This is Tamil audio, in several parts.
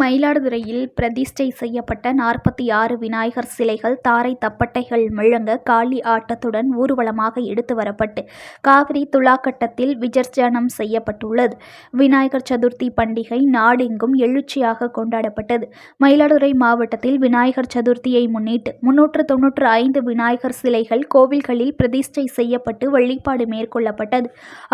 மயிலாடுதுறையில் பிரதிஷ்டை செய்யப்பட்ட 46 விநாயகர் சிலைகள் தாரை தப்பட்டைகள் முழங்க காளி ஆட்டத்துடன் ஊர்வலமாக எடுத்து வரப்பட்டு காவிரி துலாக்கட்டத்தில் விசர்ஜனம் செய்யப்பட்டுள்ளது. விநாயகர் சதுர்த்தி பண்டிகை நாடெங்கும் எழுச்சியாக கொண்டாடப்பட்டது. மயிலாடுதுறை மாவட்டத்தில் விநாயகர் சதுர்த்தியை முன்னிட்டு 395 விநாயகர் சிலைகள் கோவில்களில் பிரதிஷ்டை செய்யப்பட்டு வழிபாடு மேற்கொள்ளப்பட்டது.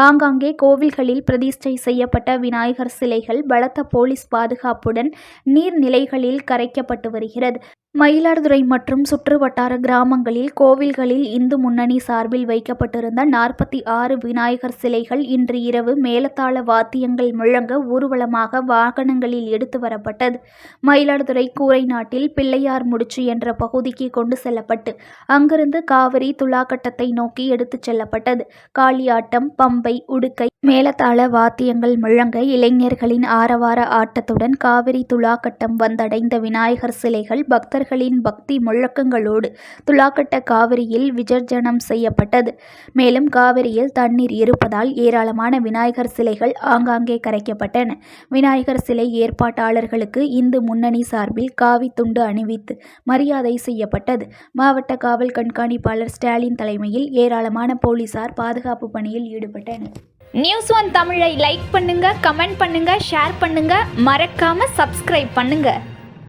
ஆங்காங்கே கோவில்களில் பிரதிஷ்டை செய்யப்பட்ட விநாயகர் சிலைகள் பலத்த போலீஸ் பாதுகாப்புடன் நீர்நிலைகளில் கரைக்கப்பட்டு வருகிறது. மயிலாடுதுறை மற்றும் சுற்றுவட்டார கிராமங்களில் கோவில்களில் இந்து முன்னணி சார்பில் வைக்கப்பட்டிருந்த 46 விநாயகர் சிலைகள் இன்று இரவு மேளதாள வாத்தியங்கள் முழங்க ஊர்வலமாக வாகனங்களில் எடுத்து வரப்பட்டது. மயிலாடுதுறை கூரைநாட்டில் பிள்ளையார் முடிச்சு என்ற பகுதிக்கு கொண்டு செல்லப்பட்டு அங்கிருந்து காவிரி துலாக்கட்டத்தை நோக்கி எடுத்துச் செல்லப்பட்டது. காளியாட்டம், பம்பை, உடுக்கை, மேளதாள வாத்தியங்கள் முழங்க இளைஞர்களின் ஆரவார ஆட்டத்துடன் காவிரி துலாக்கட்டம் வந்தடைந்த விநாயகர் சிலைகள் பக்தர்களின் பக்தி முழக்கங்களோடு துலாக்கட்ட காவிரியில் விசர்ஜனம் செய்யப்பட்டது. மேலும் காவிரியில் தண்ணீர் இருப்பதால் ஏராளமான விநாயகர் சிலைகள் ஆங்காங்கே கரைக்கப்பட்டன. விநாயகர் சிலை ஏற்பாட்டாளர்களுக்கு இந்து முன்னணி சார்பில் காவி துண்டு அணிவித்து மரியாதை செய்யப்பட்டது. மாவட்ட காவல் கண்காணிப்பாளர் ஸ்டாலின் தலைமையில் ஏராளமான போலீசார் பாதுகாப்பு பணியில் ஈடுபட்டனர். நியூஸ் ஒன் தமிழை லைக் பண்ணுங்க, கமெண்ட் பண்ணுங்க, ஷேர் பண்ணுங்க, மறக்காம சப்ஸ்கிரைப் பண்ணுங்க.